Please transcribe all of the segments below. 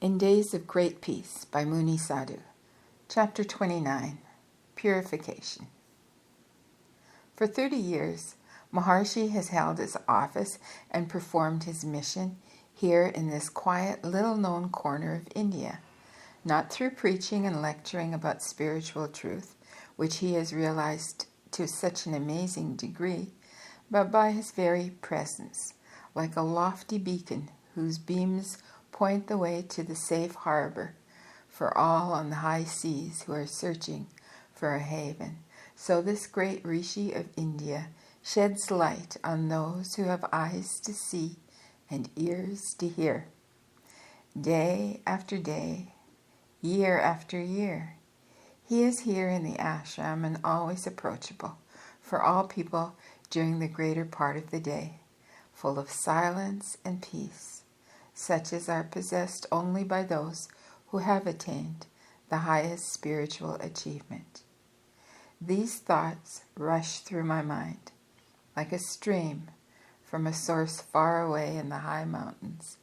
In Days of Great Peace by Mouni Sadhu, Chapter 29, Purification. For 30 years, Maharshi has held his office and performed his mission here in this quiet, little-known corner of India, not through preaching and lecturing about spiritual truth, which he has realized to such an amazing degree, but by his very presence, like a lofty beacon whose beams point the way to the safe harbor for all on the high seas who are searching for a haven. So this great Rishi of India sheds light on those who have eyes to see and ears to hear. Day after day, year after year, he is here in the ashram and always approachable for all people during the greater part of the day, full of silence and peace, such as are possessed only by those who have attained the highest spiritual achievement. These thoughts rush through my mind like a stream from a source far away in the high mountains,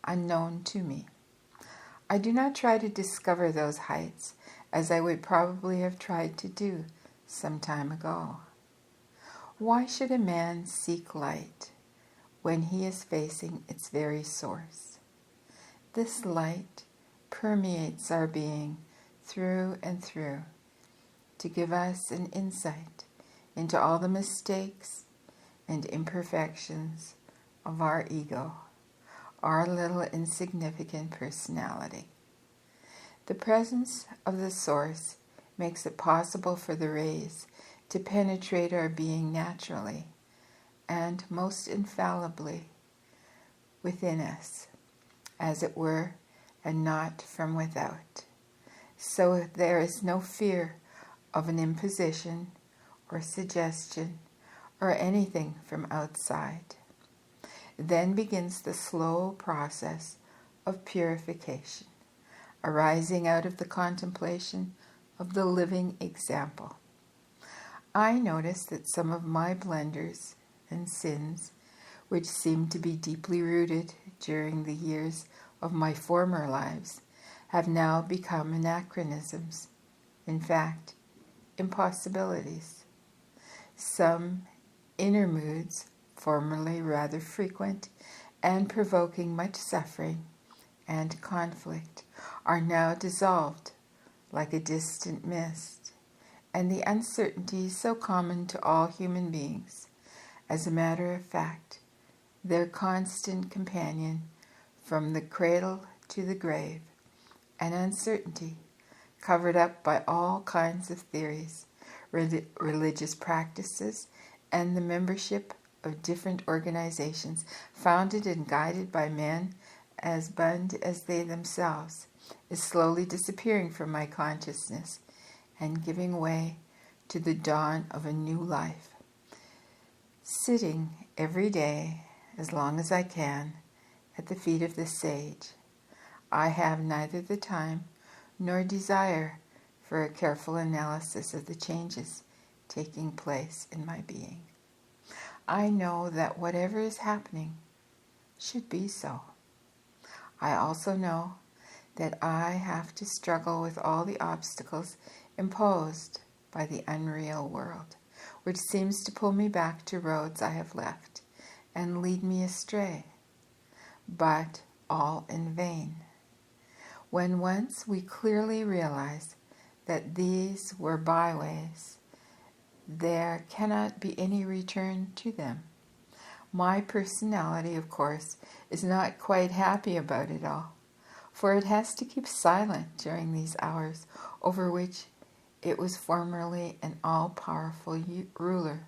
unknown to me. I do not try to discover those heights as I would probably have tried to do some time ago. Why should a man seek light when he is facing its very source? This light permeates our being through and through to give us an insight into all the mistakes and imperfections of our ego, our little insignificant personality. The presence of the source makes it possible for the rays to penetrate our being naturally and most infallibly within us, as it were, and not from without. So there is no fear of an imposition or suggestion or anything from outside. Then begins the slow process of purification, arising out of the contemplation of the living example. I notice that some of my blunders and sins, which seem to be deeply rooted during the years of my former lives, have now become anachronisms, in fact, impossibilities. Some inner moods, formerly rather frequent and provoking much suffering and conflict, are now dissolved like a distant mist, and the uncertainty so common to all human beings, as a matter of fact, their constant companion from the cradle to the grave, an uncertainty covered up by all kinds of theories, religious practices, and the membership of different organizations founded and guided by men as bund as they themselves, is slowly disappearing from my consciousness and giving way to the dawn of a new life. Sitting every day, as long as I can, at the feet of the sage, I have neither the time nor desire for a careful analysis of the changes taking place in my being. I know that whatever is happening should be so. I also know that I have to struggle with all the obstacles imposed by the unreal world, which seems to pull me back to roads I have left and lead me astray, but all in vain. When once we clearly realize that these were byways, there cannot be any return to them. My personality, of course, is not quite happy about it all, for it has to keep silent during these hours over which it was formerly an all-powerful ruler.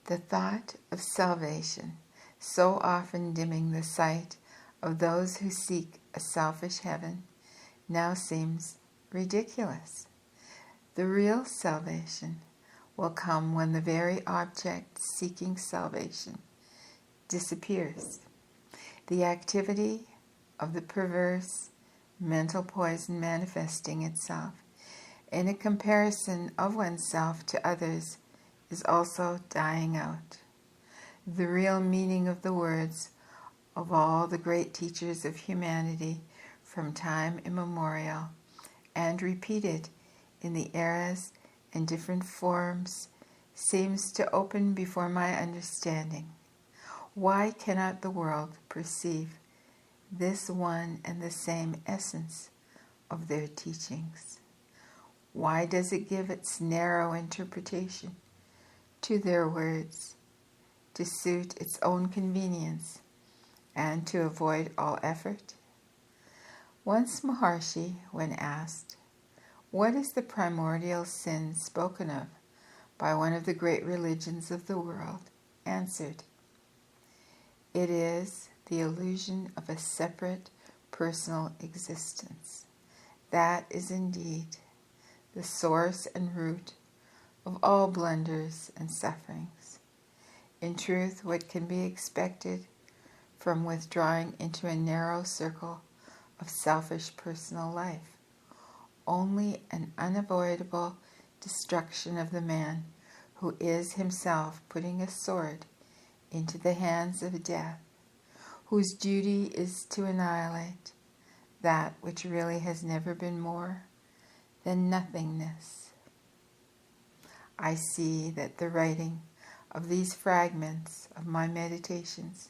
The thought of salvation, so often dimming the sight of those who seek a selfish heaven, now seems ridiculous. The real salvation will come when the very object seeking salvation disappears. The activity of the perverse mental poison manifesting itself in a comparison of oneself to others is also dying out. The real meaning of the words of all the great teachers of humanity from time immemorial, and repeated in the eras and different forms, seems to open before my understanding. Why cannot the world perceive this one and the same essence of their teachings? Why does it give its narrow interpretation to their words, to suit its own convenience, and to avoid all effort? Once Maharshi, when asked, "What is the primordial sin spoken of by one of the great religions of the world?" answered, "It is the illusion of a separate personal existence. That is indeed the source and root of all blunders and sufferings. In truth, what can be expected from withdrawing into a narrow circle of selfish personal life? Only an unavoidable destruction of the man who is himself putting a sword into the hands of death, whose duty is to annihilate that which really has never been more than nothingness." I see that the writing of these fragments of my meditations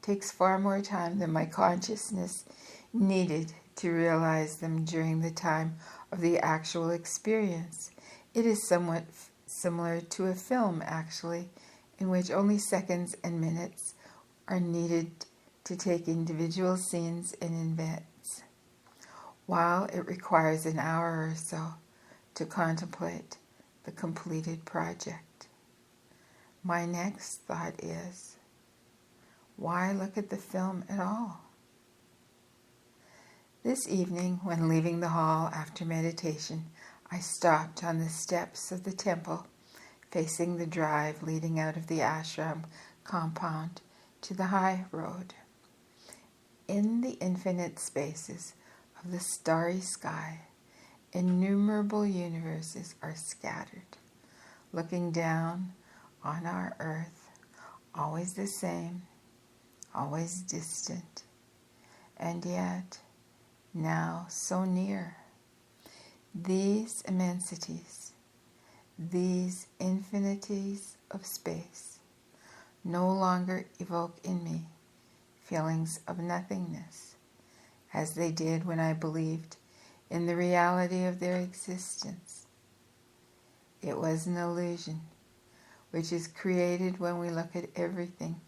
takes far more time than my consciousness needed to realize them during the time of the actual experience. It is somewhat similar to a film, actually, in which only seconds and minutes are needed to take individual scenes and events, while it requires an hour or so to contemplate the completed project. My next thought is, why look at the film at all? This evening, when leaving the hall after meditation, I stopped on the steps of the temple, facing the drive leading out of the ashram compound to the high road. In the infinite spaces of the starry sky, innumerable universes are scattered, looking down on our earth, always the same, always distant, and yet now so near. These immensities, these infinities of space, no longer evoke in me feelings of nothingness, as they did when I believed in the reality of their existence. It was an illusion, which is created when we look at everything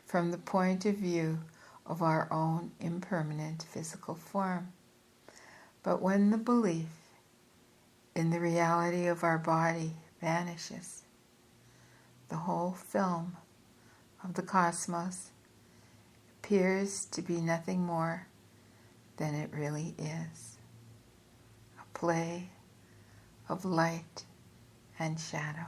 from the point of view of our own impermanent physical form. But when the belief in the reality of our body vanishes, the whole film of the cosmos appears to be nothing more than it really is, a play of light and shadow.